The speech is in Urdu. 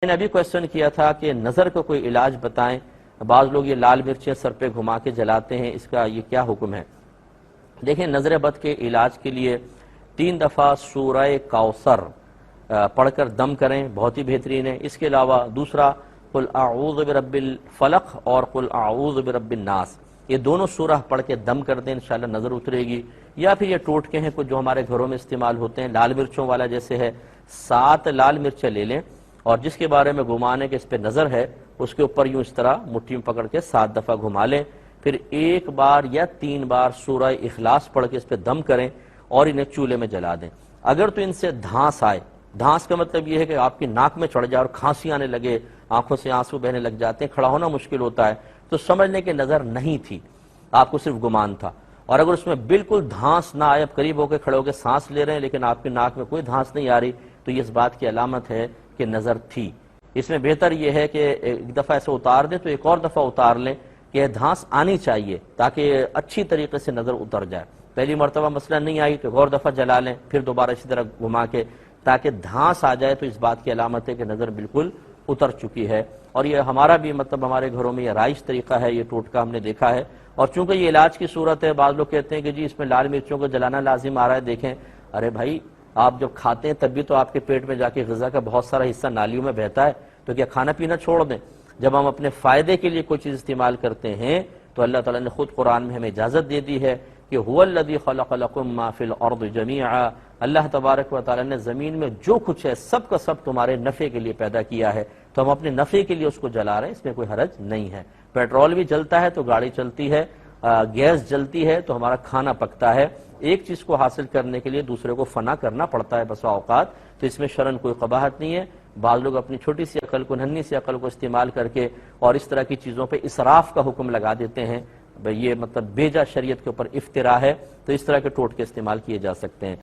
میں نے ابھی کوشچن کیا تھا کہ نظر کا کوئی علاج بتائیں. بعض لوگ یہ لال مرچیں سر پہ گھما کے جلاتے ہیں، اس کا یہ کیا حکم ہے؟ دیکھیں، نظر بد کے علاج کے لیے 3 دفعہ سورہ کوثر پڑھ کر دم کریں، بہت ہی بہترین ہے. اس کے علاوہ دوسرا قل اعوذ برب الفلق اور قل اعوذ برب الناس، یہ دونوں سورہ پڑھ کے دم کر دیں، انشاءاللہ نظر اترے گی. یا پھر یہ ٹوٹکے ہیں کچھ جو ہمارے گھروں میں استعمال ہوتے ہیں، لال مرچوں والا جیسے ہے، 7 لال مرچیں لے لیں اور جس کے بارے میں گمان ہے کہ اس پہ نظر ہے، اس کے اوپر یوں اس طرح مٹھی میں پکڑ کے 7 دفعہ گھما لیں. پھر 1 بار یا 3 بار سورہ اخلاص پڑھ کے اس پہ دم کریں اور انہیں چولہے میں جلا دیں. اگر تو ان سے دھانس آئے، دھانس کا مطلب یہ ہے کہ آپ کی ناک میں چڑھ جائے اور کھانسی آنے لگے، آنکھوں سے آنسو بہنے لگ جاتے ہیں، کھڑا ہونا مشکل ہوتا ہے، تو سمجھ لیں کہ نظر نہیں تھی، آپ کو صرف گمان تھا. اور اگر اس میں بالکل دھانس نہ آئے، اب قریب ہو کے کھڑے ہو کے سانس لے رہے ہیں لیکن آپ کی ناک میں کوئی دھانس نہیں آ رہی، تو یہ اس بات کی علامت ہے کہ نظر تھی. اس میں بہتر یہ ہے کہ ایک دفعہ ایسے اتار دیں تو ایک اور دفعہ اتار لیں کہ دھانس آنی چاہیے تاکہ اچھی طریقے سے نظر اتر جائے. پہلی مرتبہ مسئلہ نہیں آئی تو ایک اور دفعہ جلا لیں، پھر دوبارہ اسی طرح گھما کے تاکہ دھانس آ جائے، تو اس بات کی علامت ہے کہ نظر بالکل اتر چکی ہے. اور یہ ہمارا بھی ہمارے گھروں میں یہ رائج طریقہ ہے، یہ ٹوٹکا ہم نے دیکھا ہے. اور چونکہ یہ علاج کی صورت ہے، بعض لوگ کہتے ہیں کہ جی اس میں لال مرچوں کو جلانا لازم آ رہا ہے. دیکھیں، ارے بھائی، آپ جب کھاتے ہیں تب بھی تو آپ کے پیٹ میں جا کے غذا کا بہت سارا حصہ نالیوں میں بہتا ہے، تو کیا کھانا پینا چھوڑ دیں؟ جب ہم اپنے فائدے کے لیے کوئی چیز استعمال کرتے ہیں تو اللہ تعالیٰ نے خود قرآن میں ہمیں اجازت دے دی ہے کہ هو الذی خلق لکم ما فی الارض جمیعا، اللہ تبارک و تعالیٰ نے زمین میں جو کچھ ہے سب کا سب تمہارے نفع کے لیے پیدا کیا ہے، تو ہم اپنے نفع کے لیے اس کو جلا رہے ہیں، اس میں کوئی حرج نہیں ہے. پیٹرول بھی جلتا ہے تو گاڑی چلتی ہے، گیس جلتی ہے تو ہمارا کھانا پکتا ہے. ایک چیز کو حاصل کرنے کے لیے دوسرے کو فنا کرنا پڑتا ہے بسا اوقات، تو اس میں شرعاً کوئی قباحت نہیں ہے. بعض لوگ اپنی چھوٹی سی عقل کو، ننھی سی عقل کو استعمال کر کے اور اس طرح کی چیزوں پہ اسراف کا حکم لگا دیتے ہیں. یہ مطلب بیجا شریعت کے اوپر افتراء ہے، تو اس طرح کے ٹوٹکے استعمال کیے جا سکتے ہیں.